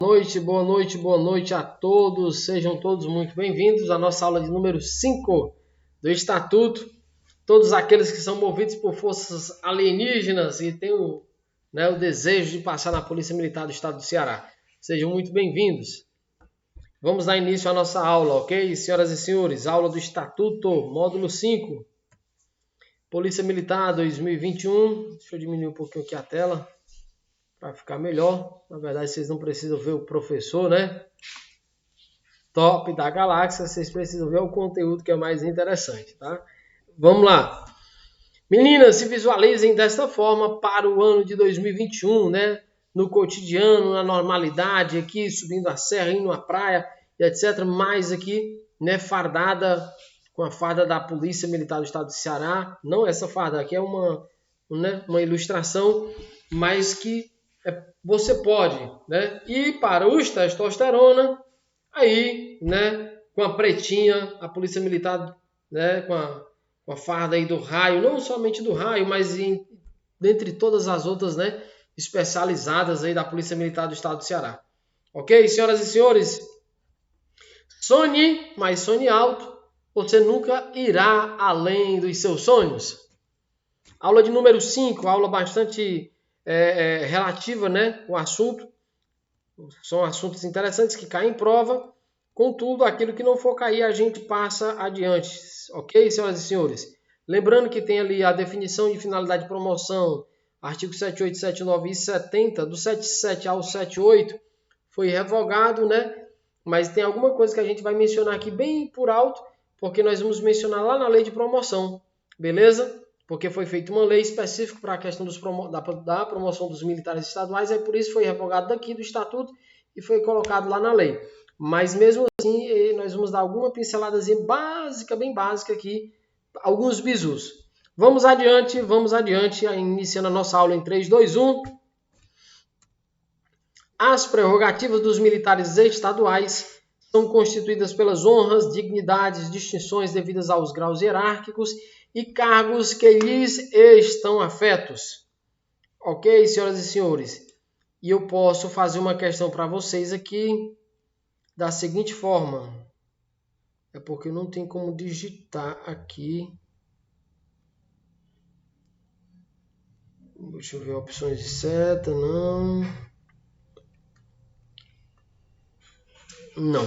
Boa noite a todos. Sejam todos muito bem-vindos à nossa aula de número 5 do Estatuto. Todos aqueles que são movidos por forças alienígenas e têm o desejo de passar na Polícia Militar do Estado do Ceará. Sejam muito bem-vindos. Vamos dar início à nossa aula, ok? Senhoras e senhores, aula do Estatuto, módulo 5. Polícia Militar 2021. Deixa eu diminuir um pouquinho aqui a tela para ficar melhor. Na verdade, vocês não precisam ver o professor, né? Top da galáxia. Vocês precisam ver o conteúdo que é mais interessante, tá? Vamos lá. Meninas, se visualizem desta forma para o ano de 2021, né? No cotidiano, na normalidade, aqui subindo a serra, indo à praia, e etc. Mais aqui, né? Fardada com a farda da Polícia Militar do Estado do Ceará. Não essa farda aqui é uma ilustração, mas que você pode, né, ir para os testosterona, aí, né, com a pretinha, a Polícia Militar, né, com a farda aí do raio, não somente do raio, mas dentre todas as outras, né, especializadas aí da Polícia Militar do Estado do Ceará. Ok, senhoras e senhores? Sonhe, mas sonhe alto, você nunca irá além dos seus sonhos. Aula de número 5, aula bastante relativa, né, o assunto. São assuntos interessantes que caem em prova. Contudo, aquilo que não for cair, a gente passa adiante. Ok, senhoras e senhores? Lembrando que tem ali a definição de finalidade de promoção, artigo 78, 79 e 70, do 77 ao 78, foi revogado, né? Mas tem alguma coisa que a gente vai mencionar aqui bem por alto, porque nós vamos mencionar lá na lei de promoção, beleza? Porque foi feita uma lei específica para a questão da promoção dos militares estaduais, por isso foi revogado daqui do Estatuto e foi colocado lá na lei. Mas mesmo assim, nós vamos dar alguma pinceladazinha básica, bem básica aqui, alguns bizus. Vamos adiante, iniciando a nossa aula em 3, 2, 1. As prerrogativas dos militares estaduais são constituídas pelas honras, dignidades, distinções devidas aos graus hierárquicos e cargos que lhes estão afetos. Ok, senhoras e senhores? E eu posso fazer uma questão para vocês aqui da seguinte forma. É porque não tem como digitar aqui. Deixa eu ver opções de seta, não. Não.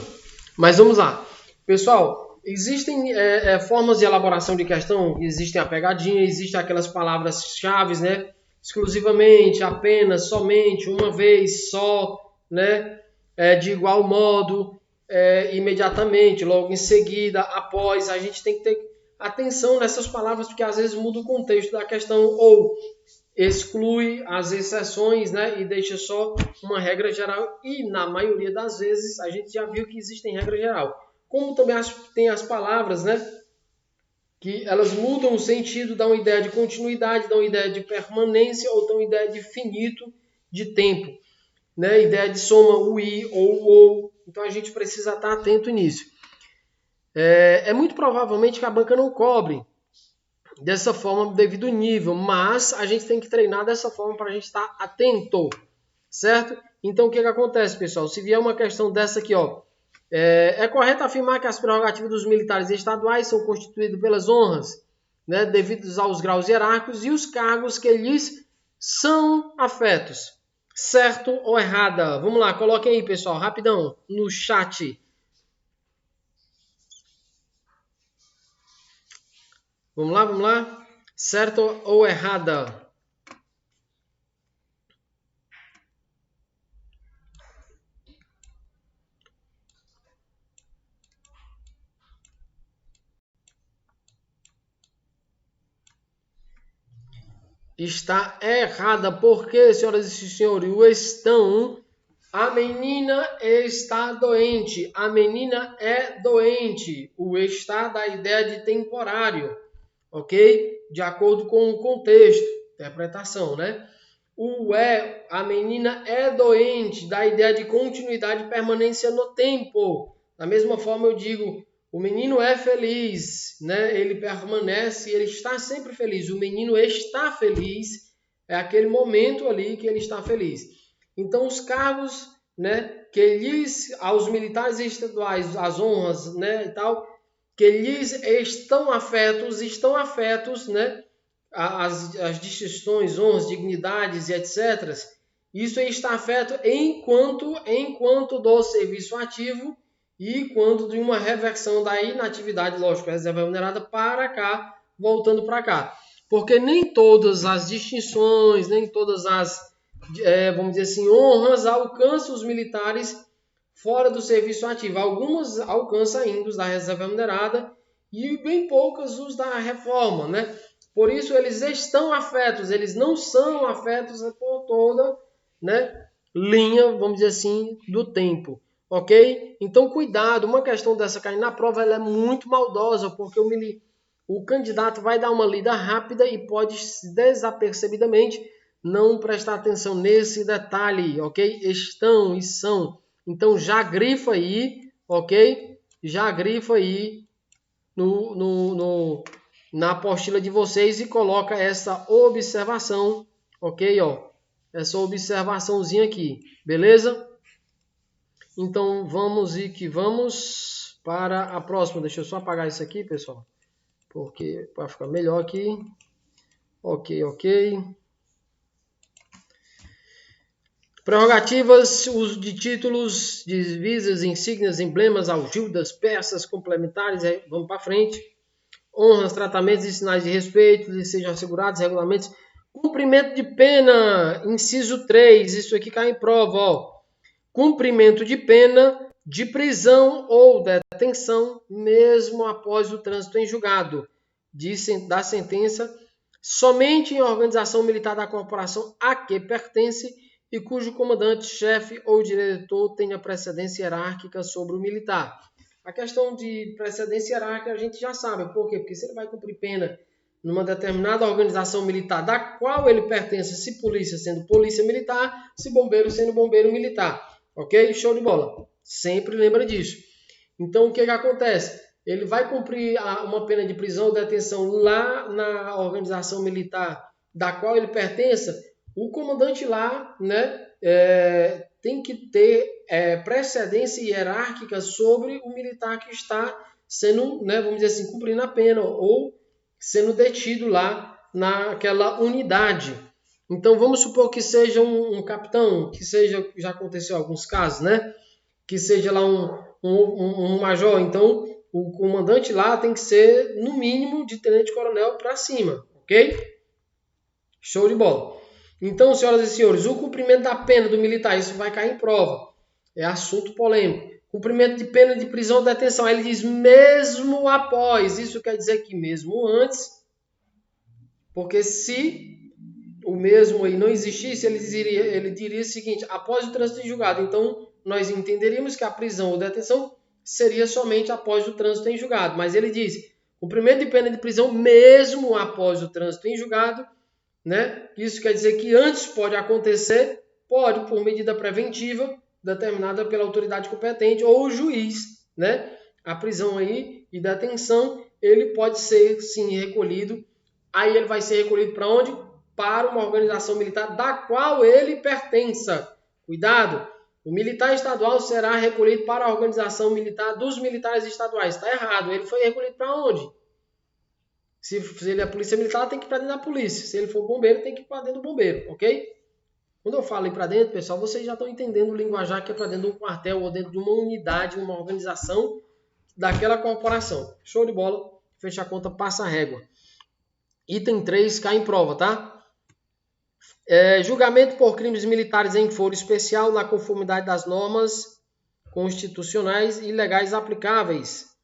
Mas vamos lá. Pessoal, existem formas de elaboração de questão, existem a pegadinha, existem aquelas palavras-chave, né? Exclusivamente, apenas, somente, uma vez, só, né? De igual modo, imediatamente, logo em seguida, após. A gente tem que ter atenção nessas palavras, porque às vezes muda o contexto da questão, ou exclui as exceções, né, e deixa só uma regra geral, e na maioria das vezes a gente já viu que existem regra geral. Como também tem as palavras, né, que elas mudam o sentido, dão uma ideia de continuidade, dão uma ideia de permanência ou dão uma ideia de finito de tempo, né, ideia de soma, o i ou. Então a gente precisa estar atento nisso. É muito provavelmente que a banca não cobre dessa forma devido ao nível, mas a gente tem que treinar dessa forma para a gente estar atento, certo? Então o que acontece, pessoal? Se vier uma questão dessa aqui, ó, é correto afirmar que as prerrogativas dos militares estaduais são constituídas pelas honras, né, devidos aos graus hierárquicos e os cargos que lhes são afetos, certo ou errada? Vamos lá, coloquem aí, pessoal, rapidão, no chat. Vamos lá. Certo ou errada? Está errada. Por quê, senhoras e senhores? O estão. A menina está doente. A menina é doente. O está dá a ideia de temporário. Ok? De acordo com o contexto. Interpretação, né? O a menina é doente, dá a ideia de continuidade e permanência no tempo. Da mesma forma eu digo, o menino é feliz, né? Ele permanece, ele está sempre feliz. O menino está feliz, é aquele momento ali que ele está feliz. Então os cargos, né, que lhes, aos militares estaduais, as honras, né, e tal, que lhes estão afetos, né, as distinções, honras, dignidades e etc. Isso está afeto enquanto do serviço ativo e quando de uma reversão da inatividade, lógico, reserva remunerada para cá, voltando para cá. Porque nem todas as distinções, nem todas as, vamos dizer assim, honras alcançam os militares fora do serviço ativo. Algumas alcançam ainda os da reserva remunerada e bem poucas os da reforma, né? Por isso eles estão afetos, eles não são afetos por toda, né, linha, vamos dizer assim, do tempo. Ok? Então, cuidado, uma questão dessa cair na prova ela é muito maldosa, porque o candidato vai dar uma lida rápida e pode desapercebidamente não prestar atenção nesse detalhe, ok? Estão e são. Então, já grifa aí, ok? Já grifa aí na apostila de vocês e coloca essa observação, ok? Ó, essa observaçãozinha aqui, beleza? Então, vamos para a próxima. Deixa eu só apagar isso aqui, pessoal, porque para ficar melhor aqui. Ok. Prerrogativas, uso de títulos, divisas, insígnias, emblemas, algildas, peças complementares, vamos para frente. Honras, tratamentos e sinais de respeito, lhes sejam assegurados, regulamentos. Cumprimento de pena, inciso 3, isso aqui cai em prova, ó. Cumprimento de pena de prisão ou detenção, mesmo após o trânsito em julgado da sentença, somente em organização militar da corporação a que pertence e cujo comandante, chefe ou diretor tenha precedência hierárquica sobre o militar. A questão de precedência hierárquica a gente já sabe. Por quê? Porque se ele vai cumprir pena numa determinada organização militar da qual ele pertence, se polícia sendo polícia militar, se bombeiro sendo bombeiro militar. Ok? Show de bola. Sempre lembra disso. Então, o que acontece? Ele vai cumprir uma pena de prisão ou detenção lá na organização militar da qual ele pertence. O comandante lá, né, tem que ter precedência hierárquica sobre o militar que está sendo, né, vamos dizer assim, cumprindo a pena ou sendo detido lá naquela unidade. Então, vamos supor que seja um capitão, que seja, já aconteceu em alguns casos, né, que seja lá um major. Então, o comandante lá tem que ser, no mínimo, de tenente-coronel para cima, ok? Show de bola. Então, senhoras e senhores, o cumprimento da pena do militar, isso vai cair em prova. É assunto polêmico. Cumprimento de pena de prisão ou detenção. Ele diz mesmo após. Isso quer dizer que mesmo antes. Porque se o mesmo aí não existisse, ele diria o seguinte, após o trânsito em julgado. Então, nós entenderíamos que a prisão ou detenção seria somente após o trânsito em julgado. Mas ele diz, cumprimento de pena de prisão mesmo após o trânsito em julgado, né? Isso quer dizer que antes pode acontecer, pode por medida preventiva determinada pela autoridade competente ou o juiz, né? A prisão aí e detenção, ele pode ser sim recolhido. Aí ele vai ser recolhido para onde? Para uma organização militar da qual ele pertença. Cuidado! O militar estadual será recolhido para a organização militar dos militares estaduais. Está errado. Ele foi recolhido para onde? Se ele é polícia militar, tem que ir para dentro da polícia. Se ele for bombeiro, tem que ir para dentro do bombeiro, ok? Quando eu falo ir para dentro, pessoal, vocês já estão entendendo o linguajar que é para dentro de um quartel ou dentro de uma unidade, uma organização daquela corporação. Show de bola. Fecha a conta, passa a régua. Item 3, cai em prova, tá? Julgamento por crimes militares em foro especial na conformidade das normas constitucionais e legais aplicáveis.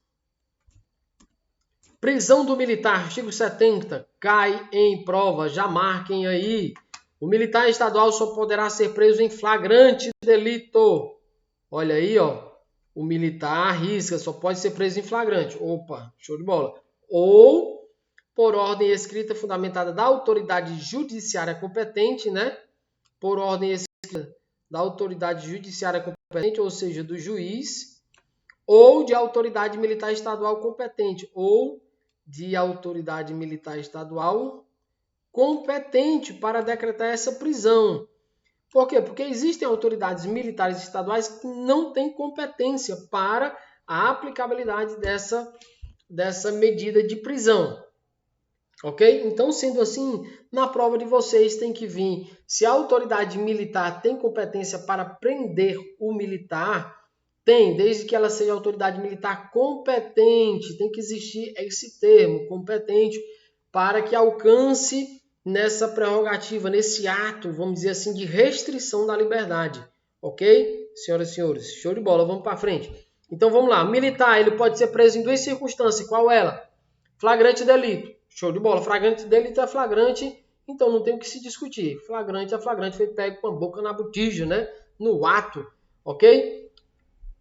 Prisão do militar, artigo 70, cai em prova, já marquem aí. O militar estadual só poderá ser preso em flagrante delito. Olha aí, ó. O militar arrisca, só pode ser preso em flagrante. Opa, show de bola. Ou por ordem escrita fundamentada da autoridade judiciária competente, né? Por ordem escrita da autoridade judiciária competente, ou seja, do juiz, ou de autoridade militar estadual competente, ou de autoridade militar estadual competente para decretar essa prisão. Por quê? Porque existem autoridades militares estaduais que não têm competência para a aplicabilidade dessa medida de prisão. Ok? Então, sendo assim, na prova de vocês tem que vir se a autoridade militar tem competência para prender o militar. Tem, desde que ela seja autoridade militar competente. Tem que existir esse termo, competente, para que alcance nessa prerrogativa, nesse ato, vamos dizer assim, de restrição da liberdade. Ok? Senhoras e senhores, show de bola, vamos para frente. Então vamos lá, militar, ele pode ser preso em duas circunstâncias, qual ela? Flagrante delito, show de bola, flagrante delito é flagrante, então não tem o que se discutir. Flagrante é flagrante, foi pego com a boca na botija, né? No ato, ok?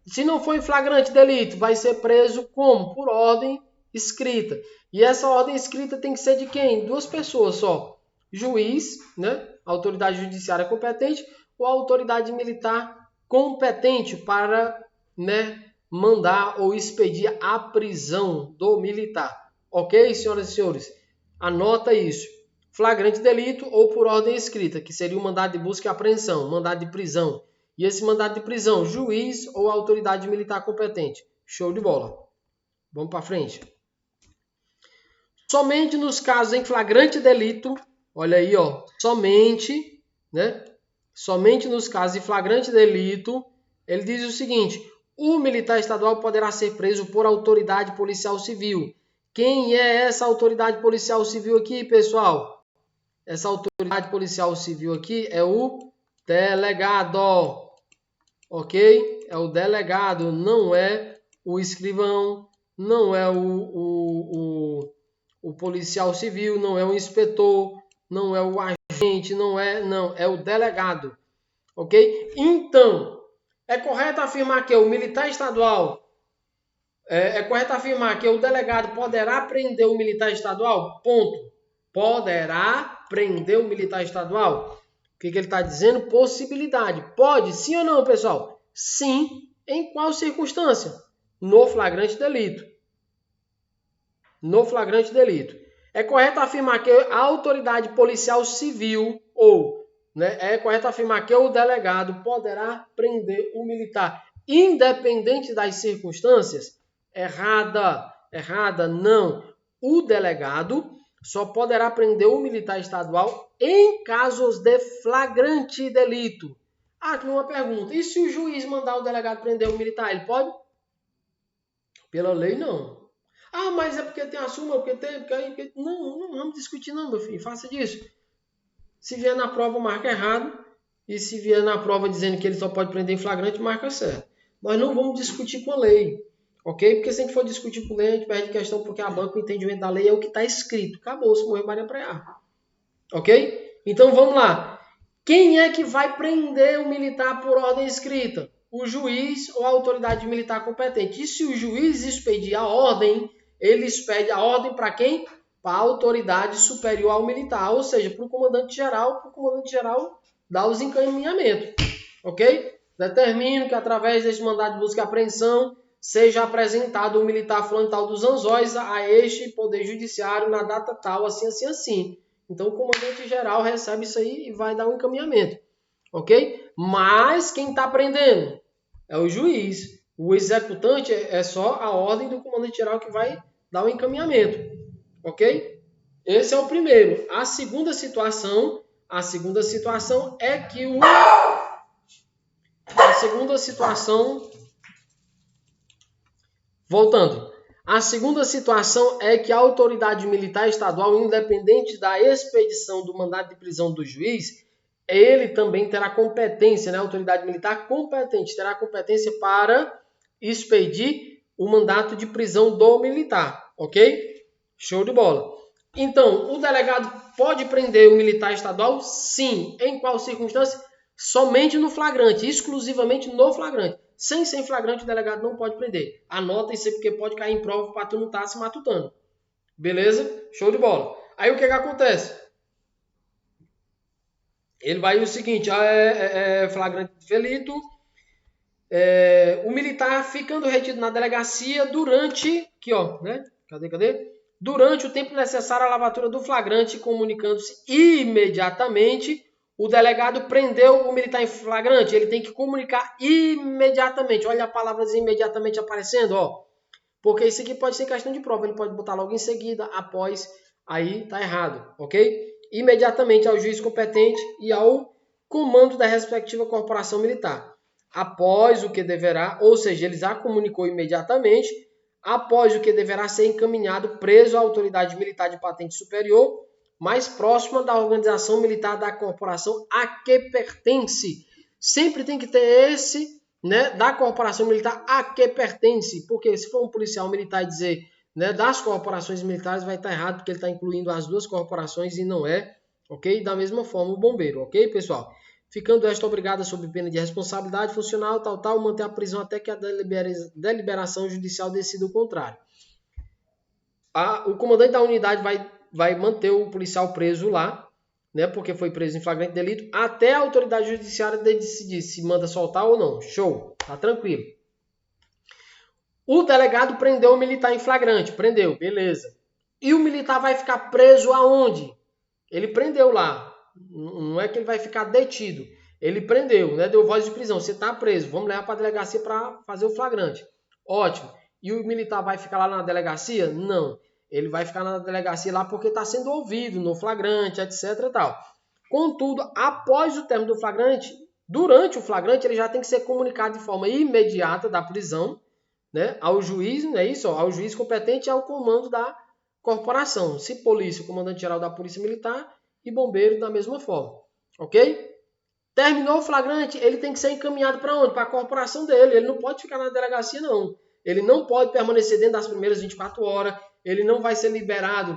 Se não for em flagrante delito, vai ser preso como? Por ordem escrita. E essa ordem escrita tem que ser de quem? Duas pessoas só. Juiz, né? Autoridade judiciária competente ou autoridade militar competente para, né, mandar ou expedir a prisão do militar. Ok, senhoras e senhores? Anota isso. Flagrante delito ou por ordem escrita, que seria o mandado de busca e apreensão, mandado de prisão. E esse mandado de prisão, juiz ou autoridade militar competente. Show de bola. Vamos para frente. Somente nos casos em flagrante delito, olha aí, ó, somente, né? Somente nos casos de flagrante delito, ele diz o seguinte: o militar estadual poderá ser preso por autoridade policial civil. Quem é essa autoridade policial civil aqui, pessoal? Essa autoridade policial civil aqui é o delegado. Ok? É o delegado, não é o escrivão, não é o policial civil, não é o inspetor, não é o agente, não, é o delegado. Ok? Então, é correto afirmar que o militar estadual, é correto afirmar que o delegado poderá prender o militar estadual? Ponto. Poderá prender o militar estadual? O que ele está dizendo? Possibilidade. Pode, sim ou não, pessoal? Sim. Em qual circunstância? No flagrante delito. No flagrante delito. É correto afirmar que a autoridade policial civil é correto afirmar que o delegado poderá prender o militar independente das circunstâncias? Errada, não. O delegado só poderá prender o militar estadual em casos de flagrante delito. Aqui uma pergunta: e se o juiz mandar o delegado prender o militar, ele pode? Pela lei, não. Ah, mas é porque tem a súmula, porque tem... Porque... Não vamos discutir não, meu filho. Faça disso. Se vier na prova, marca errado. E se vier na prova dizendo que ele só pode prender em flagrante, marca certo. Nós não vamos discutir com a lei. Ok? Porque se a gente for discutir com a lei, a gente perde questão porque a banca, o entendimento da lei é o que está escrito. Acabou, se morrer Maria Preá. Ok? Então vamos lá. Quem é que vai prender o militar por ordem escrita? O juiz ou a autoridade militar competente. E se o juiz expedir a ordem, ele expede a ordem para quem? Para a autoridade superior ao militar, ou seja, para o comandante-geral. Para o comandante-geral dar os encaminhamentos. Ok? Determino que através deste mandado de busca e apreensão seja apresentado o militar fulano tal dos Anzóis a este poder judiciário na data tal, assim, assim, assim. Então o comandante-geral recebe isso aí e vai dar um encaminhamento. Ok? Mas quem está prendendo é o juiz. O executante é só a ordem do comandante-geral que vai dar o encaminhamento. Ok? Esse é o primeiro. A segunda situação é que Voltando. A segunda situação é que a autoridade militar estadual, independente da expedição do mandado de prisão do juiz, ele também terá competência, né? A autoridade militar competente terá competência para expedir o mandato de prisão do militar, ok? Show de bola. Então, o delegado pode prender o militar estadual? Sim. Em qual circunstância? Somente no flagrante, exclusivamente no flagrante. Sem ser flagrante, o delegado não pode prender. Anota isso aí, porque pode cair em prova para tu não estar se matutando. Beleza? Show de bola. Aí o que acontece? Ele vai o seguinte, flagrante delito, o militar ficando retido na delegacia durante, aqui ó, né? Cadê? Durante o tempo necessário à lavatura do flagrante, comunicando-se imediatamente O delegado prendeu o militar em flagrante, ele tem que comunicar imediatamente. Olha a palavra imediatamente aparecendo, ó. Porque isso aqui pode ser questão de prova, ele pode botar logo em seguida, após, aí tá errado, ok? Imediatamente ao juiz competente e ao comando da respectiva corporação militar. Após o que deverá, ou seja, ele já comunicou imediatamente, após o que deverá ser encaminhado preso à autoridade militar de patente superior, mais próxima da organização militar da corporação a que pertence. Sempre tem que ter esse, né, da corporação militar a que pertence, porque se for um policial militar e dizer, né, das corporações militares, vai estar errado, porque ele está incluindo as duas corporações e não é, ok? Da mesma forma o bombeiro, ok, pessoal? Ficando esta obrigada sob pena de responsabilidade funcional, manter a prisão até que a deliberação judicial decida o contrário. O comandante da unidade vai manter o policial preso lá, né, porque foi preso em flagrante delito, até a autoridade judiciária decidir se manda soltar ou não. Show, tá tranquilo. O delegado prendeu o militar em flagrante, prendeu, beleza. E o militar vai ficar preso aonde? Ele prendeu lá. Não é que ele vai ficar detido. Ele prendeu, né? Deu voz de prisão. Você está preso. Vamos levar para a delegacia para fazer o flagrante. Ótimo. E o militar vai ficar lá na delegacia? Não. Ele vai ficar na delegacia lá porque está sendo ouvido no flagrante, etc. E tal. Contudo, após o término do flagrante, durante o flagrante, ele já tem que ser comunicado de forma imediata da prisão, né? Ao juiz, não é isso? Ao juiz competente e ao comando da corporação. Se polícia, o comandante-geral da Polícia Militar, e bombeiro da mesma forma, ok? Terminou o flagrante, ele tem que ser encaminhado para onde? Para a corporação dele, ele não pode ficar na delegacia não, ele não pode permanecer dentro das primeiras 24 horas, ele não vai ser liberado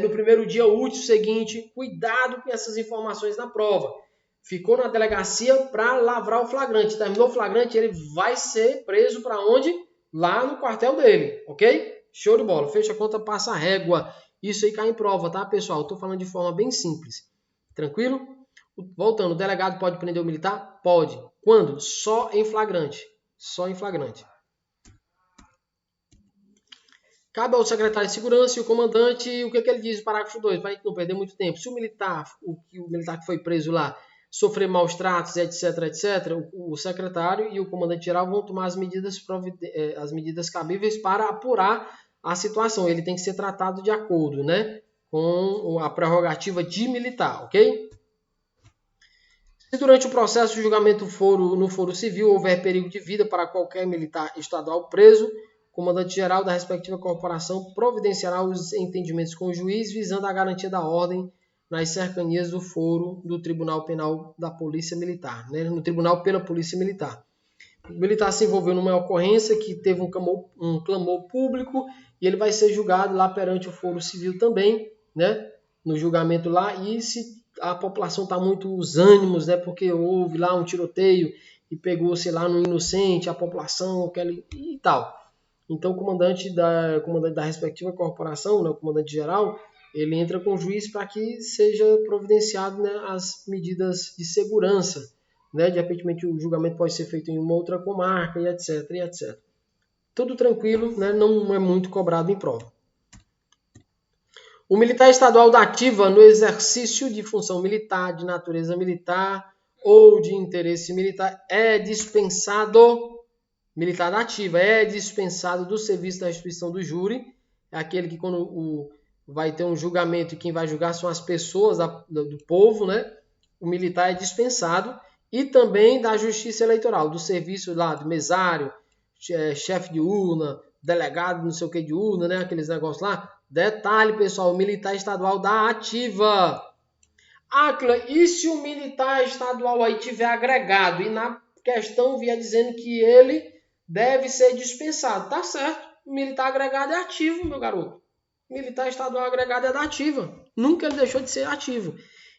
no primeiro dia útil seguinte. Cuidado com essas informações na prova. Ficou na delegacia para lavrar o flagrante, terminou o flagrante, ele vai ser preso para onde? Lá no quartel dele, ok? Show de bola, fecha a conta, passa a régua. Isso aí cai em prova, tá, pessoal? Estou falando de forma bem simples. Tranquilo? Voltando, o delegado pode prender o militar? Pode. Quando? Só em flagrante. Só em flagrante. Cabe ao secretário de segurança e o comandante, o que ele diz no parágrafo 2, para não perder muito tempo. Se o militar que foi preso lá, sofrer maus tratos, etc., o secretário e o comandante-geral vão tomar as medidas cabíveis para apurar a situação. Ele tem que ser tratado de acordo, né, com a prerrogativa de militar, ok? Se durante o processo de julgamento no foro civil houver perigo de vida para qualquer militar estadual preso, o comandante-geral da respectiva corporação providenciará os entendimentos com o juiz visando a garantia da ordem nas cercanias do foro do Tribunal Penal da Polícia Militar, né, no Tribunal pela Polícia Militar. O militar se envolveu numa ocorrência que teve um clamor público e ele vai ser julgado lá perante o foro civil também, né? No julgamento lá, e se a população está muito os ânimos, né? Porque houve lá um tiroteio e pegou, sei lá, no inocente, a população, e tal. Então o comandante da respectiva corporação, né, o comandante-geral, ele entra com o juiz para que seja providenciado, né, as medidas de segurança. Né? De repente o julgamento pode ser feito em uma outra comarca e etc, e etc. Tudo tranquilo, né? Não é muito cobrado em prova. O militar estadual da ativa no exercício de função militar, de natureza militar ou de interesse militar é dispensado, militar da ativa, é dispensado do serviço da instituição do júri, é aquele que quando vai ter um julgamento e quem vai julgar são as pessoas do povo, né? O militar é dispensado. E também da Justiça Eleitoral, do serviço lá do mesário, chefe de urna, delegado não sei o que de urna, né? Aqueles negócios lá. Detalhe, pessoal, o militar estadual da ativa. E se o militar estadual aí tiver agregado e na questão vier dizendo que ele deve ser dispensado? Tá certo, o militar agregado é ativo, meu garoto. O militar estadual agregado é da ativa. Nunca ele deixou de ser ativo.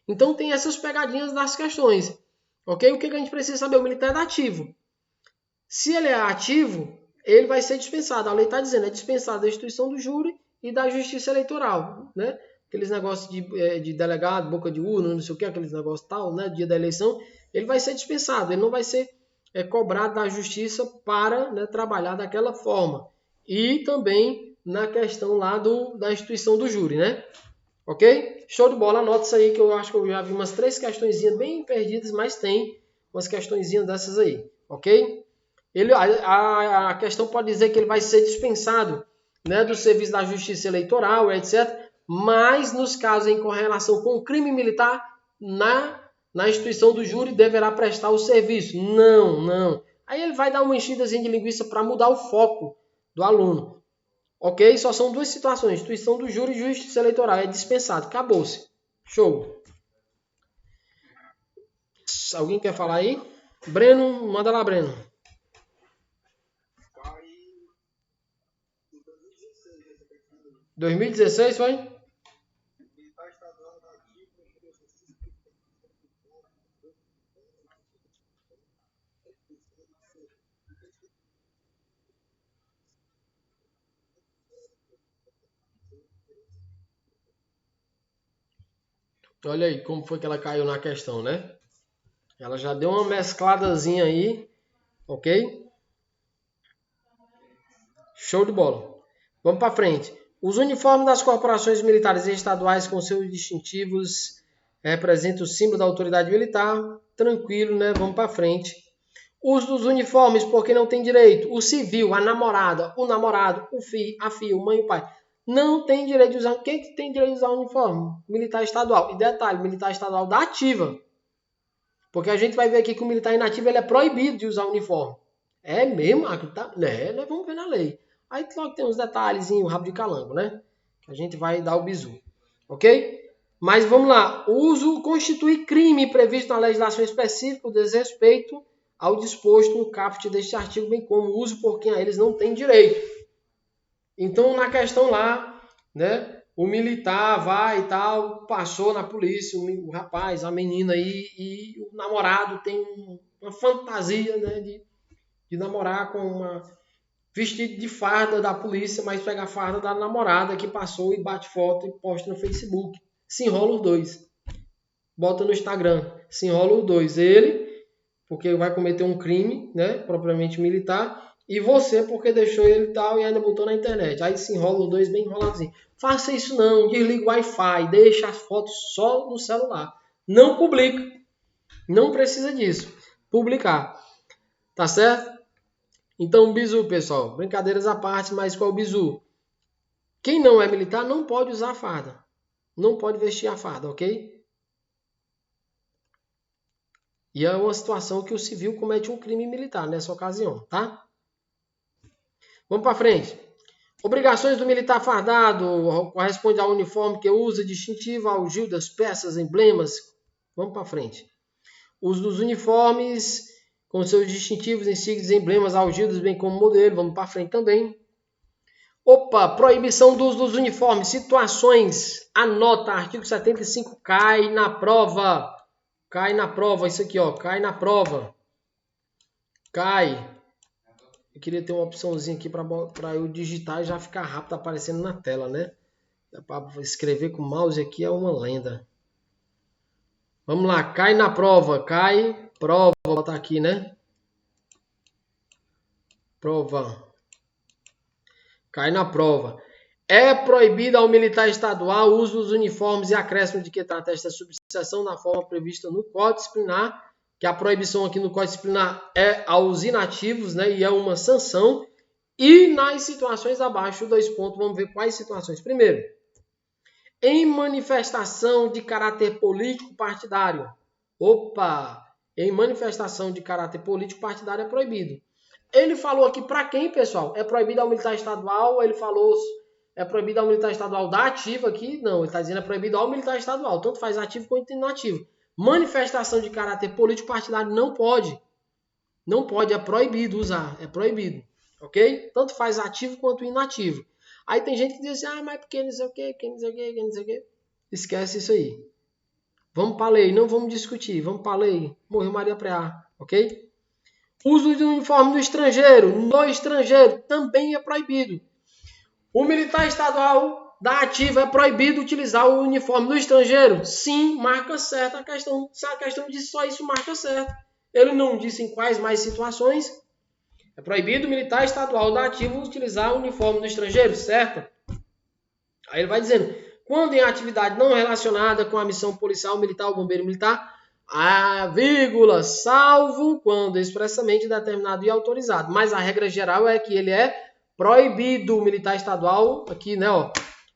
Então tem essas pegadinhas das questões. Ok? O que a gente precisa saber? O militar é ativo. Se ele é ativo, ele vai ser dispensado. A lei está dizendo, é dispensado da instituição do júri e da justiça eleitoral. Né? Aqueles negócios de delegado, boca de urna, não sei o que, aqueles negócios tal, né? Dia da eleição, ele vai ser dispensado. Ele não vai ser cobrado da justiça para, né, trabalhar daquela forma. E também na questão lá da instituição do júri. Né? Ok? Show de bola, anota isso aí que eu acho que eu já vi umas 3 questõezinhas bem perdidas, mas tem umas questõezinhas dessas aí, ok? A questão pode dizer que ele vai ser dispensado, né, do serviço da justiça eleitoral, etc. Mas nos casos em correlação com o crime militar, na instituição do júri deverá prestar o serviço. Não. Aí ele vai dar uma enchidazinha de linguiça para mudar o foco do aluno. Ok? Só são 2 situações. Instituição do júri e justiça eleitoral. É dispensado. Acabou-se. Show. Alguém quer falar aí? Breno, manda lá, Breno. Em 2016 foi? Olha aí como foi que ela caiu na questão, né? Ela já deu uma mescladazinha aí, ok? Show de bola. Vamos para frente. Os uniformes das corporações militares e estaduais com seus distintivos representam o símbolo da autoridade militar. Tranquilo, né? Vamos para frente. Uso dos uniformes porque não tem direito. O civil, a namorada, o namorado, o filho, a filha, o mãe e o pai. Não tem direito de usar. Quem que tem direito de usar o uniforme? Militar estadual. E detalhe, militar estadual da ativa. Porque a gente vai ver aqui que o militar inativo ele é proibido de usar uniforme. É mesmo? Tá? Né? Vamos ver na lei. Aí logo tem uns detalhezinhos, rabo de calango, né? Que a gente vai dar o bizu. Ok? Mas vamos lá. O uso constitui crime previsto na legislação específica, o desrespeito ao disposto no caput deste artigo, bem como o uso por quem a eles não tem direito. Então, na questão lá, né? O militar vai e tal, passou na polícia, o rapaz, a menina aí, e o namorado tem uma fantasia, né, de namorar com uma vestido de farda da polícia, mas pega a farda da namorada que passou e bate foto e posta no Facebook. Se enrola os dois. Bota no Instagram. Se enrola os dois. Ele, porque vai cometer um crime, né, propriamente militar, e você porque deixou ele tal e ainda botou na internet. Aí se enrola os dois bem enroladinho. Faça isso não, desliga o Wi-Fi, deixa as fotos só no celular. Não publica. Não precisa disso. Publicar. Tá certo? Então, bizu, pessoal. Brincadeiras à parte, mas qual o bizu? Quem não é militar não pode usar a farda. Não pode vestir a farda, ok? E é uma situação que o civil comete um crime militar nessa ocasião, tá? Vamos para frente. Obrigações do militar fardado corresponde ao uniforme que usa, distintivo, algildas, peças, emblemas. Vamos para frente. Uso dos uniformes com seus distintivos, insígnias, emblemas, algildas, bem como modelo. Vamos para frente também. Opa, proibição do uso dos uniformes. Situações. Anota, artigo 75 cai na prova. Cai na prova, isso aqui, ó. Cai na prova. Cai. Eu queria ter uma opçãozinha aqui para eu digitar e já ficar rápido aparecendo na tela, né? Para escrever com o mouse aqui é uma lenda. Vamos lá, cai na prova. Cai, prova. Vou botar aqui, né? Prova. Cai na prova. É proibido ao militar estadual o uso dos uniformes e acréscimo de que trata esta subseção na forma prevista no Código Disciplinar, que a proibição aqui no Código Disciplinar é aos inativos, né, e é uma sanção. E nas situações abaixo, 2 pontos, vamos ver quais situações. Primeiro, em manifestação de caráter político partidário. Opa! Em manifestação de caráter político partidário é proibido. Ele falou aqui para quem, pessoal? É proibido ao militar estadual, ele falou... É proibido ao militar estadual da ativa aqui? Não, ele está dizendo é proibido ao militar estadual. Tanto faz ativo quanto inativo. Manifestação de caráter político partidário não pode. Não pode, é proibido usar. É proibido. Ok? Tanto faz ativo quanto inativo. Aí tem gente que diz assim, mas porque não sei o quê, que não sei o quê, que não sei o quê. Esquece isso aí. Vamos para a lei, não vamos discutir. Vamos para a lei. Morreu Maria Preá. Ok? Uso de uniforme do estrangeiro. No estrangeiro também é proibido. O militar estadual da ativa é proibido utilizar o uniforme do estrangeiro? Sim, marca certo a questão. Se a questão diz só isso, marca certo. Ele não disse em quais mais situações. É proibido o militar estadual da ativa utilizar o uniforme do estrangeiro, certo? Aí ele vai dizendo, Quando em atividade não relacionada com a missão policial, militar ou bombeiro militar, vírgula, salvo quando expressamente determinado e autorizado. Mas a regra geral é que ele é proibido, o militar estadual, aqui, né, ó,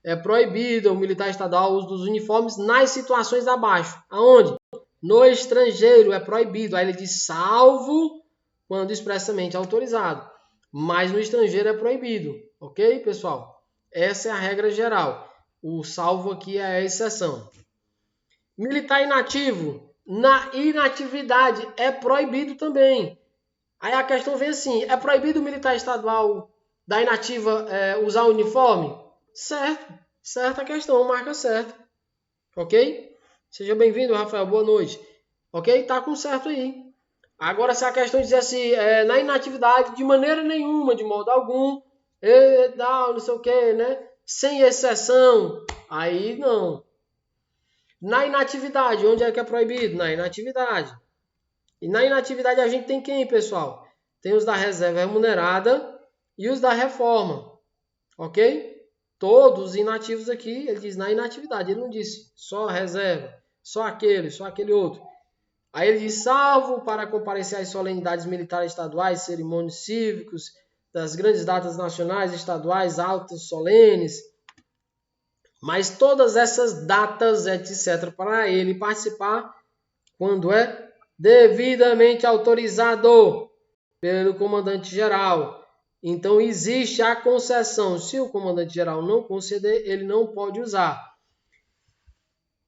é proibido o militar estadual o uso dos uniformes nas situações abaixo. Aonde? No estrangeiro é proibido. Aí ele diz salvo quando expressamente autorizado. Mas no estrangeiro é proibido. Ok, pessoal? Essa é a regra geral. O salvo aqui é a exceção. Militar inativo. Na inatividade é proibido também. Aí a questão vem assim, é proibido o militar estadual da inativa usar uniforme? Certo, certa questão, marca certo. Ok? Seja bem-vindo, Rafael, boa noite. Ok? Tá com certo aí. Agora, se a questão dizer assim, na inatividade, de maneira nenhuma, de modo algum, não sei o que, né? Sem exceção, aí não. Na inatividade, onde é que é proibido? Na inatividade. E na inatividade a gente tem quem, pessoal? Tem os da reserva remunerada e os da reforma. Ok? Todos os inativos aqui, ele diz na inatividade. Ele não disse só reserva, só aquele outro. Aí ele diz, salvo para comparecer às solenidades militares estaduais, cerimônias cívicos, das grandes datas nacionais, estaduais, altas, solenes. Mas todas essas datas, etc., para ele participar, quando é devidamente autorizado pelo comandante-geral. Então, existe a concessão. Se o comandante-geral não conceder, ele não pode usar.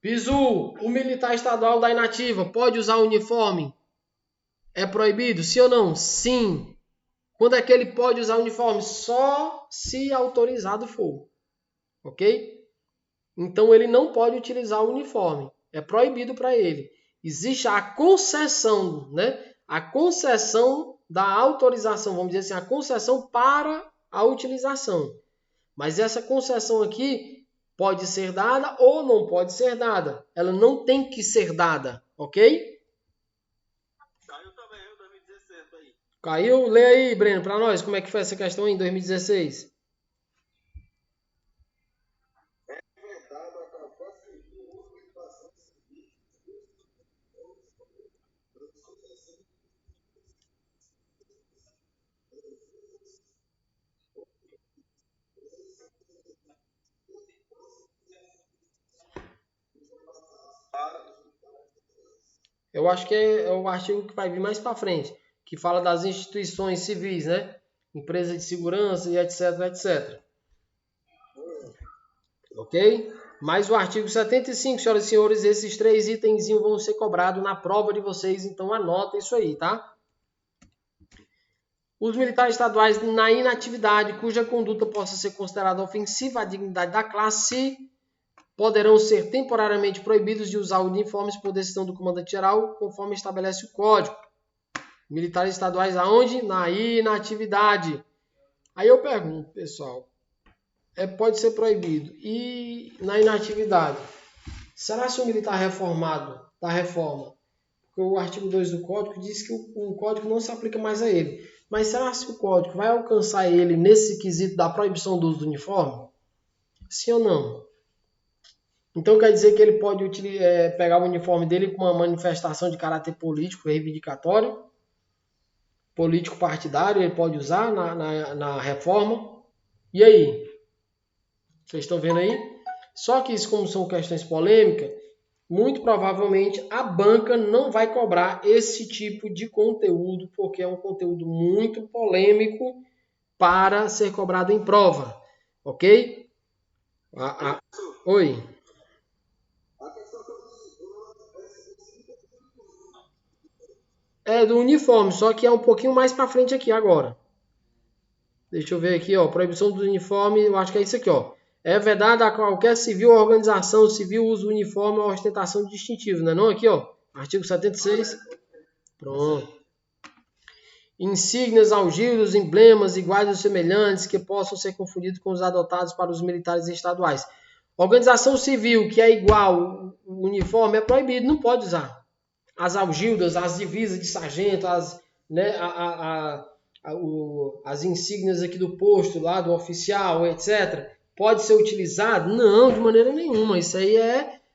Bizu, o militar estadual da inativa pode usar uniforme? É proibido? Sim ou não? Sim. Quando é que ele pode usar uniforme? Só se autorizado for. Ok? Então, ele não pode utilizar o uniforme. É proibido para ele. Existe a concessão, né? A concessão da autorização, vamos dizer assim, a concessão para a utilização. Mas essa concessão aqui pode ser dada ou não pode ser dada. Ela não tem que ser dada, ok? Caiu também, 2016 aí. Caiu? Lê aí, Breno, para nós, como é que foi essa questão em 2016? Eu acho que é o artigo que vai vir mais para frente, que fala das instituições civis, né? Empresa de segurança e etc, etc. Ok? Mas o artigo 75, senhoras e senhores, esses 3 itens vão ser cobrados na prova de vocês, então anota isso aí, tá? Os militares estaduais na inatividade, cuja conduta possa ser considerada ofensiva à dignidade da classe, poderão ser temporariamente proibidos de usar uniformes por decisão do comandante-geral, conforme estabelece o Código. Militares estaduais aonde? Na inatividade. Aí eu pergunto, pessoal, pode ser proibido. E na inatividade? Será se o militar reformado da reforma? Porque o artigo 2 do Código diz que o Código não se aplica mais a ele. Mas será se o Código vai alcançar ele nesse quesito da proibição do uso do uniforme? Sim ou não? Então quer dizer que ele pode pegar o uniforme dele com uma manifestação de caráter político reivindicatório, político partidário, ele pode usar na reforma. E aí? Vocês estão vendo aí? Só que isso, como são questões polêmicas, muito provavelmente a banca não vai cobrar esse tipo de conteúdo, porque é um conteúdo muito polêmico para ser cobrado em prova. Ok? Oi. É do uniforme, só que é um pouquinho mais para frente aqui agora. Deixa eu ver aqui, ó, proibição do uniforme, eu acho que é isso aqui, ó. É vedado a qualquer civil ou organização civil uso do uniforme ou ostentação distintiva, não é não? Aqui, ó, artigo 76. Pronto. Insígnias, algildos, emblemas iguais ou semelhantes que possam ser confundidos com os adotados para os militares estaduais. Organização civil que é igual o uniforme é proibido, não pode usar. As algildas, as divisas de sargento, as insígnias aqui do posto, lá do oficial, etc. pode ser utilizado? Não, de maneira nenhuma. Isso aí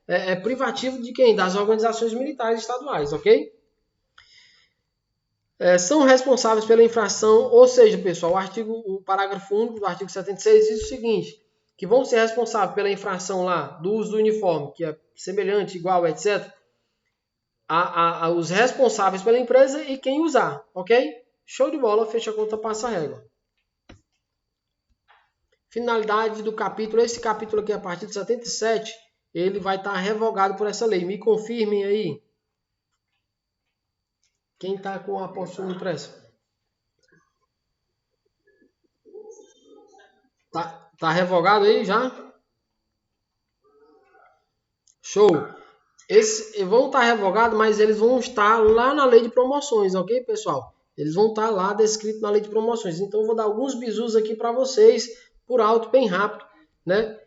é privativo de quem? Das organizações militares estaduais, ok? São responsáveis pela infração, ou seja, pessoal, o parágrafo único do artigo 76 diz o seguinte, que vão ser responsáveis pela infração lá do uso do uniforme, que é semelhante, igual, etc., os responsáveis pela empresa e quem usar, ok? Show de bola, fecha a conta, passa a régua. Finalidade do capítulo, esse capítulo aqui, a partir de 77, ele vai estar revogado por essa lei. Me confirmem aí. Quem está com a apostila impressa? Tá revogado aí já? Show! Vão estar revogados, mas eles vão estar lá na lei de promoções, ok, pessoal? Eles vão estar lá descritos na lei de promoções. Então, eu vou dar alguns bizus aqui para vocês, por alto, bem rápido, né?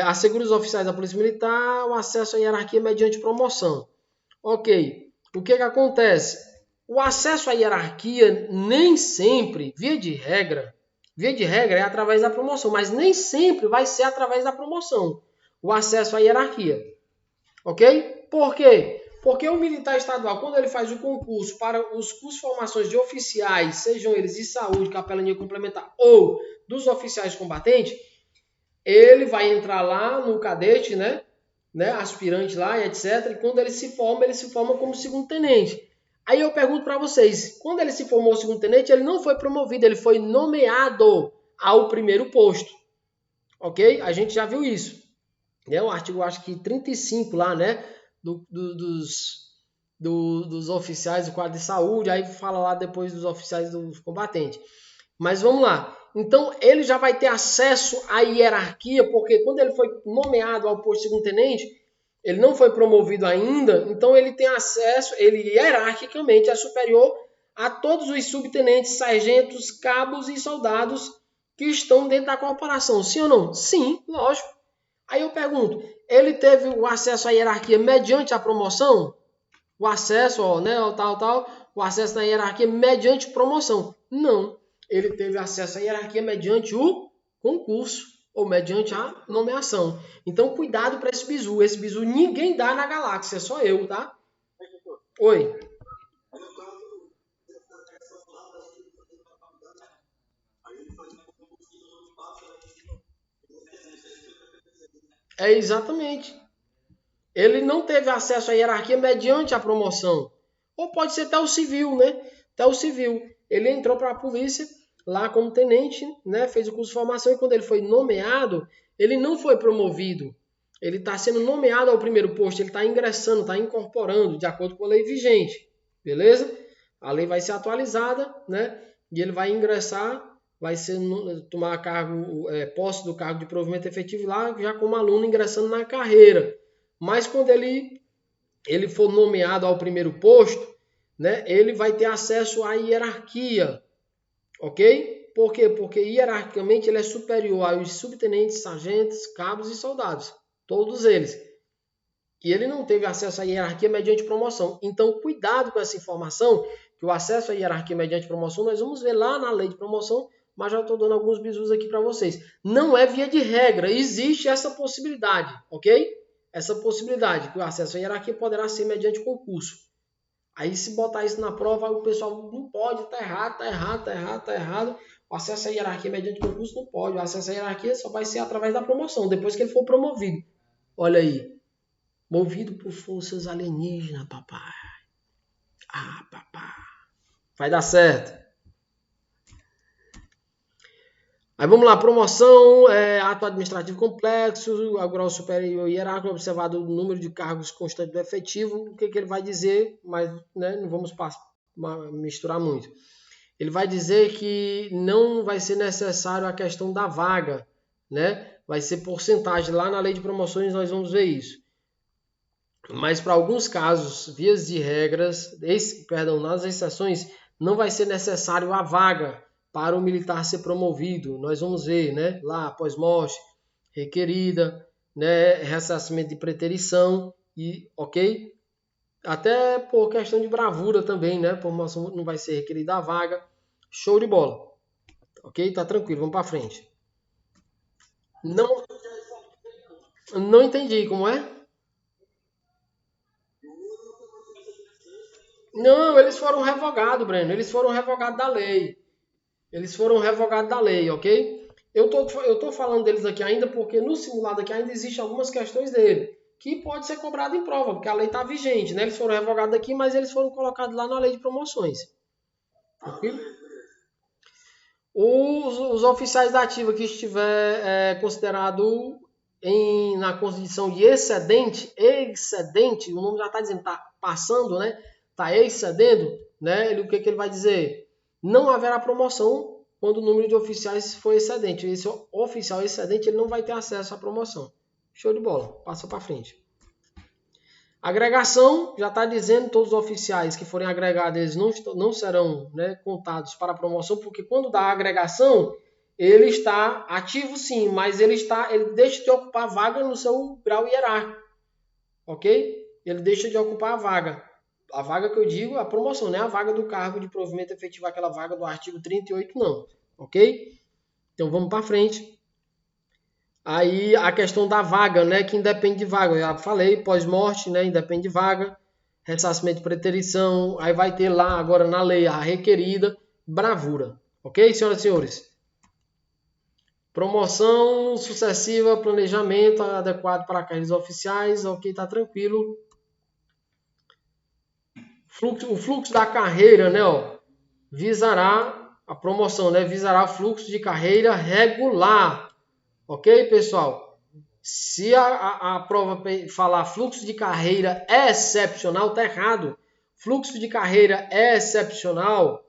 Assegura os oficiais da Polícia Militar o acesso à hierarquia mediante promoção. Ok. O que acontece? O acesso à hierarquia nem sempre, via de regra é através da promoção, mas nem sempre vai ser através da promoção o acesso à hierarquia. Ok? Por quê? Porque o militar estadual, quando ele faz o concurso para os cursos de formações de oficiais, sejam eles de saúde, capelania complementar ou dos oficiais combatentes, ele vai entrar lá no cadete, né? Aspirante lá, etc. E quando ele se forma como segundo tenente. Aí eu pergunto para vocês, quando ele se formou segundo tenente, ele não foi promovido, ele foi nomeado ao primeiro posto. Ok? A gente já viu isso. O artigo, acho que 35 lá, né? Dos oficiais do quadro de saúde, aí fala lá depois dos oficiais dos combatentes. Mas vamos lá. Então, ele já vai ter acesso à hierarquia, porque quando ele foi nomeado ao posto de segundo tenente, ele não foi promovido ainda, então ele tem acesso, ele hierarquicamente é superior a todos os subtenentes, sargentos, cabos e soldados que estão dentro da corporação. Sim ou não? Sim, lógico. Aí eu pergunto, ele teve o acesso à hierarquia mediante a promoção? O acesso, o acesso na hierarquia mediante promoção? Não. Ele teve acesso à hierarquia mediante o concurso ou mediante a nomeação. Então, cuidado para esse bizu. Esse bizu ninguém dá na galáxia, só eu, tá? Oi. Exatamente. Ele não teve acesso à hierarquia mediante a promoção. Ou pode ser até o civil, né? Até o civil. Ele entrou para a polícia lá como tenente, né? Fez o curso de formação e quando ele foi nomeado, ele não foi promovido. Ele está sendo nomeado ao primeiro posto, ele está ingressando, está incorporando, de acordo com a lei vigente. Beleza? A lei vai ser atualizada, né? E ele vai ingressar, vai tomar posse do cargo de provimento efetivo lá, já como aluno ingressando na carreira. Mas quando ele for nomeado ao primeiro posto, né, ele vai ter acesso à hierarquia, ok? Por quê? Porque hierarquicamente ele é superior aos subtenentes, sargentos, cabos e soldados, todos eles. E ele não teve acesso à hierarquia mediante promoção. Então, cuidado com essa informação, que o acesso à hierarquia mediante promoção, nós vamos ver lá na lei de promoção, mas já estou dando alguns bisus aqui para vocês. Não é via de regra, existe essa possibilidade, ok? Essa possibilidade, que o acesso à hierarquia poderá ser mediante concurso. Aí se botar isso na prova, o pessoal não pode, tá errado. O acesso à hierarquia mediante concurso não pode. O acesso à hierarquia só vai ser através da promoção, depois que ele for promovido. Olha aí. Movido por forças alienígenas, papai. Papai. Vai dar certo. Aí vamos lá, promoção, ato administrativo complexo, ao grau superior hierárquico, observado o número de cargos constante do efetivo. O que ele vai dizer, mas né, não vamos misturar muito. Ele vai dizer que não vai ser necessário a questão da vaga, né? Vai ser porcentagem. Lá na lei de promoções nós vamos ver isso. Mas para alguns casos, vias de regras, nas exceções, não vai ser necessário a vaga para o militar ser promovido. Nós vamos ver, né? Lá, após morte, requerida, né? Ressarcimento de preterição, ok? Até por questão de bravura também, né? Promoção não vai ser requerida a vaga. Show de bola. Ok? Tá tranquilo, vamos para frente. Não, não entendi como é. Não, eles foram revogados, Breno. Eles foram revogados da lei. Eles foram revogados da lei, ok? Eu tô falando deles aqui ainda porque no simulado aqui ainda existem algumas questões dele que pode ser cobrado em prova, porque a lei está vigente, né? Eles foram revogados aqui, mas eles foram colocados lá na lei de promoções. Tranquilo? Os oficiais da ativa que estiver considerado na condição de excedente, o nome já está dizendo, está passando, né? Está excedendo, né? O que ele vai dizer? Não haverá promoção quando o número de oficiais for excedente. Esse oficial excedente ele não vai ter acesso à promoção. Show de bola, passa para frente. Agregação, já está dizendo, todos os oficiais que forem agregados, eles não serão, né, contados para a promoção, porque quando dá a agregação, ele está ativo sim, mas ele deixa de ocupar vaga no seu grau hierárquico, ok? Ele deixa de ocupar a vaga. A vaga que eu digo, a promoção, não é a vaga do cargo de provimento efetivo, aquela vaga do artigo 38, não, ok? Então vamos para frente. Aí a questão da vaga, né, que independe de vaga, eu já falei, pós-morte, né, independe de vaga, ressarcimento de preterição, aí vai ter lá agora na lei a requerida bravura, ok, senhoras e senhores? Promoção sucessiva, planejamento adequado para carreiras oficiais, ok, tá tranquilo. O fluxo da carreira, né, ó, visará a promoção, né, visará fluxo de carreira regular, ok, pessoal? Se a prova falar fluxo de carreira é excepcional, tá errado. Fluxo de carreira é excepcional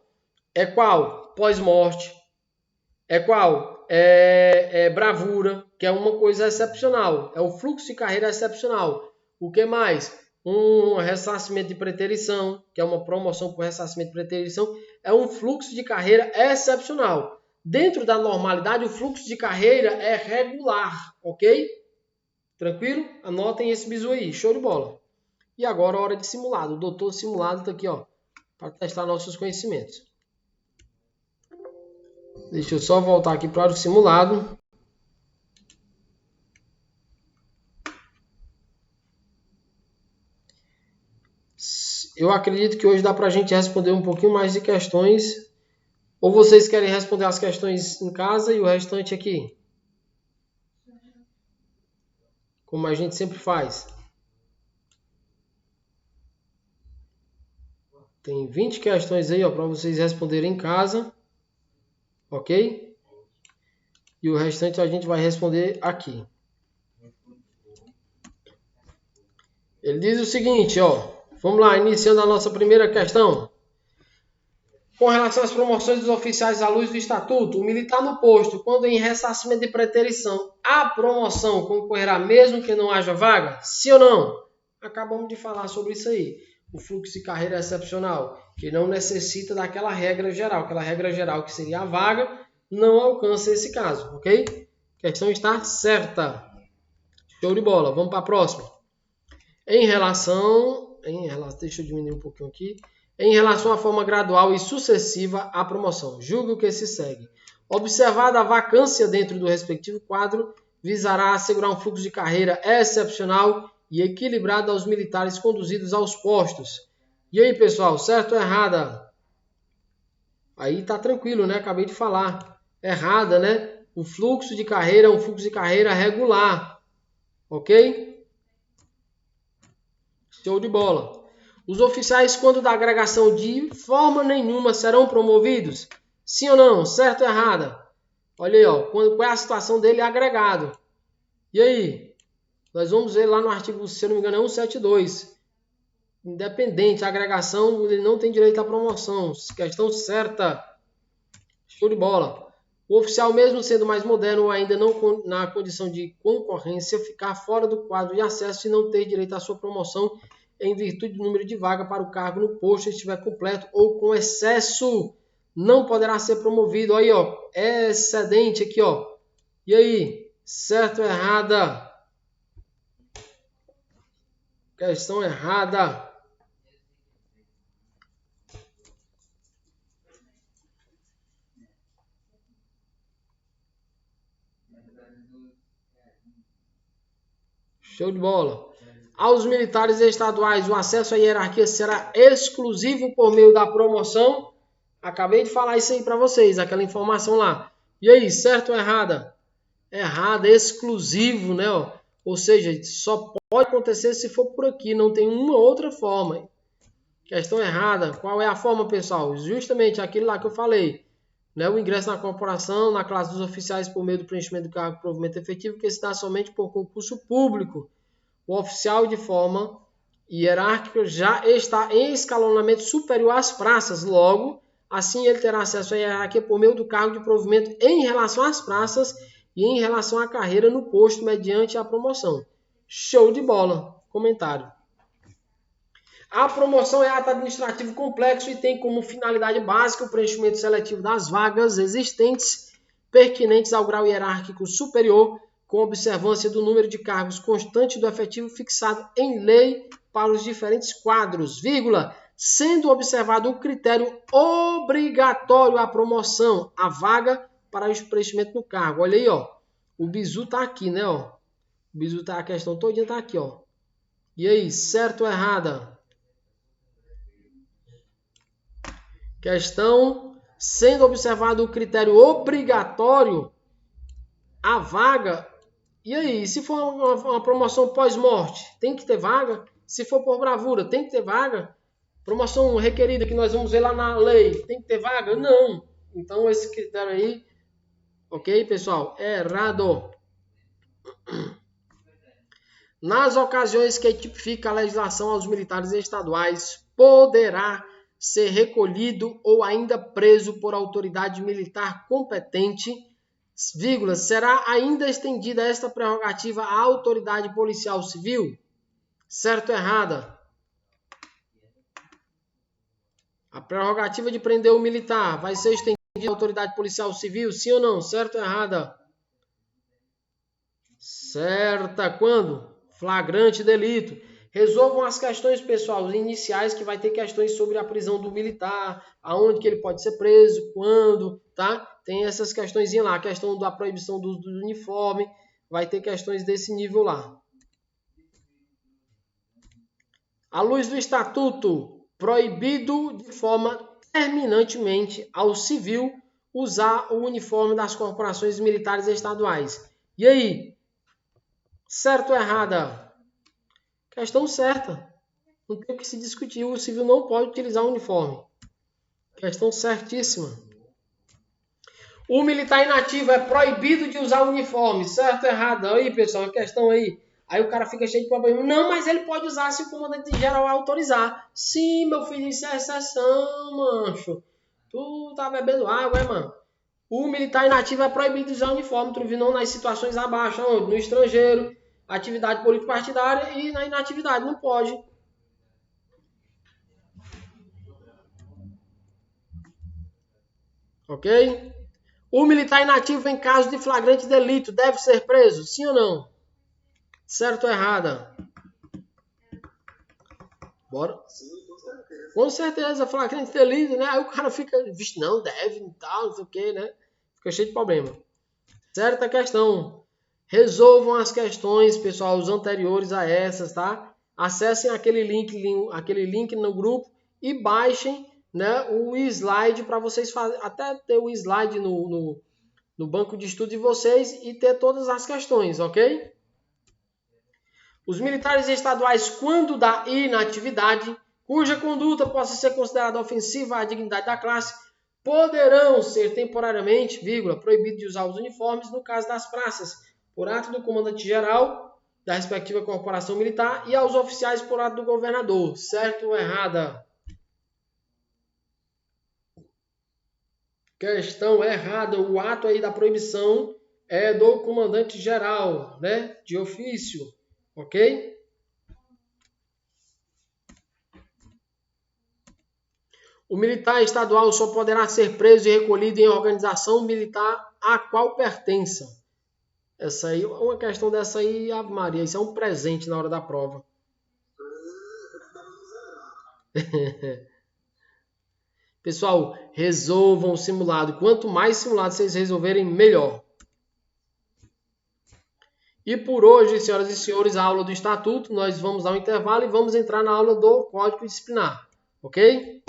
é qual? Pós-morte. É qual? É bravura, que é uma coisa excepcional. É o fluxo de carreira excepcional. O que mais? Um ressarcimento de preterição, que é uma promoção por ressarcimento de preterição, é um fluxo de carreira excepcional. Dentro da normalidade, o fluxo de carreira é regular, ok? Tranquilo? Anotem esse bizu aí. Show de bola. E agora, hora de simulado. O doutor simulado está aqui, ó, para testar nossos conhecimentos. Deixa eu só voltar aqui para o simulado. Eu acredito que hoje dá para a gente responder um pouquinho mais de questões. Ou vocês querem responder as questões em casa e o restante aqui? Como a gente sempre faz. Tem 20 questões aí, ó, para vocês responderem em casa. Ok? E o restante a gente vai responder aqui. Ele diz o seguinte, ó. Vamos lá, iniciando a nossa primeira questão. Com relação às promoções dos oficiais à luz do Estatuto, o militar no posto, quando em ressarcimento de preterição, a promoção concorrerá mesmo que não haja vaga? Sim ou não? Acabamos de falar sobre isso aí. O fluxo de carreira é excepcional, que não necessita daquela regra geral. Aquela regra geral que seria a vaga, não alcança esse caso, ok? A questão está certa. Show de bola. Vamos para a próxima. Deixa eu diminuir um pouquinho aqui. Em relação à forma gradual e sucessiva à promoção, julgue o que se segue. Observada a vacância dentro do respectivo quadro, visará assegurar um fluxo de carreira excepcional e equilibrado aos militares conduzidos aos postos. E aí, pessoal, certo ou errada? Aí tá tranquilo, né? Acabei de falar. Errada, né? O fluxo de carreira é um fluxo de carreira regular. Ok? Show de bola. Os oficiais, quando da agregação de forma nenhuma, serão promovidos? Sim ou não? Certo ou errada? Olha aí, ó, qual é a situação dele agregado. E aí? Nós vamos ver lá no artigo, se eu não me engano, é 172. Independente, a agregação, ele não tem direito à promoção. Questão certa. Show de bola. O oficial, mesmo sendo mais moderno ou ainda não na condição de concorrência, ficar fora do quadro de acesso e não ter direito à sua promoção em virtude do número de vaga para o cargo no posto estiver completo ou com excesso, não poderá ser promovido. Aí, ó, é excedente aqui, ó. E aí, certo ou errada? Questão errada. Show de bola. Aos militares estaduais, o acesso à hierarquia será exclusivo por meio da promoção. Acabei de falar isso aí para vocês, aquela informação lá. E aí, certo ou errada? Errada, exclusivo, né? Ó? Ou seja, só pode acontecer se for por aqui, não tem uma outra forma. Questão errada. Qual é a forma, pessoal? Justamente aquilo lá que eu falei. Né? O ingresso na corporação, na classe dos oficiais por meio do preenchimento do cargo de provimento efetivo, que se dá somente por concurso público. O oficial de forma hierárquica já está em escalonamento superior às praças. Logo, assim ele terá acesso à hierarquia por meio do cargo de provimento em relação às praças e em relação à carreira no posto mediante a promoção. Show de bola. Comentário. A promoção é ato administrativo complexo e tem como finalidade básica o preenchimento seletivo das vagas existentes pertinentes ao grau hierárquico superior, com observância do número de cargos constante do efetivo fixado em lei para os diferentes quadros, vírgula, sendo observado o critério obrigatório à promoção, a vaga para o preenchimento do cargo. Olha aí, ó. O bizu tá aqui, né, ó. O bizu tá, a questão todinha tá aqui, ó. E aí, certo ou errada? Questão, sendo observado o critério obrigatório, a vaga. E aí, se for uma promoção pós-morte, tem que ter vaga? Se for por bravura, tem que ter vaga? Promoção requerida que nós vamos ver lá na lei, tem que ter vaga? Não. Então, esse critério aí, ok, pessoal? É errado. Nas ocasiões que tipifica a legislação aos militares estaduais, poderá ser recolhido ou ainda preso por autoridade militar competente, vírgula, será ainda estendida esta prerrogativa à autoridade policial civil? Certo ou errada? A prerrogativa de prender o militar vai ser estendida à autoridade policial civil, sim ou não? Certo ou errada? Certa quando? Flagrante delito. Resolvam as questões, pessoal, iniciais, que vai ter questões sobre a prisão do militar, aonde que ele pode ser preso, quando, tá? Tem essas questões lá, a questão da proibição do uniforme, vai ter questões desse nível lá. À luz do Estatuto, proibido de forma terminantemente ao civil usar o uniforme das corporações militares estaduais. E aí? Certo ou errada? Questão certa. Não tem o que se discutir. O civil não pode utilizar o uniforme. Questão certíssima. O militar inativo é proibido de usar o uniforme. Certo ou errado? Aí, pessoal, a questão aí. Aí o cara fica cheio de problema. Não, mas ele pode usar se o comandante geral autorizar. Sim, meu filho, isso é exceção, mancho. Tu tá bebendo água, mano? O militar inativo é proibido de usar o uniforme. Tu viu não nas situações abaixo, onde? No estrangeiro, atividade político-partidária e na inatividade. Não pode. Ok? O militar inativo em caso de flagrante delito deve ser preso? Sim ou não? Certo ou errada? Bora? Sim, com certeza. Com certeza, flagrante delito, né? Aí o cara fica, vixe, não, deve, tal, não sei o que, né? Fica cheio de problema. Certa questão. Resolvam as questões, pessoal, os anteriores a essas, tá? Acessem aquele link no grupo e baixem, né, o slide para vocês fazerem, até ter o slide no banco de estudo de vocês e ter todas as questões, ok? Os militares estaduais, quando da inatividade, cuja conduta possa ser considerada ofensiva à dignidade da classe, poderão ser temporariamente, proibidos de usar os uniformes no caso das praças, por ato do comandante-geral da respectiva corporação militar e aos oficiais por ato do governador. Certo ou errada? Questão errada. O ato aí da proibição é do comandante-geral, né? De ofício. Ok? O militar estadual só poderá ser preso e recolhido em organização militar a qual pertença. Essa aí, uma questão dessa aí, Ave Maria, isso é um presente na hora da prova. Pessoal, resolvam o simulado. Quanto mais simulado vocês resolverem, melhor. E por hoje, senhoras e senhores, a aula do Estatuto, nós vamos dar um intervalo e vamos entrar na aula do Código Disciplinar. Ok?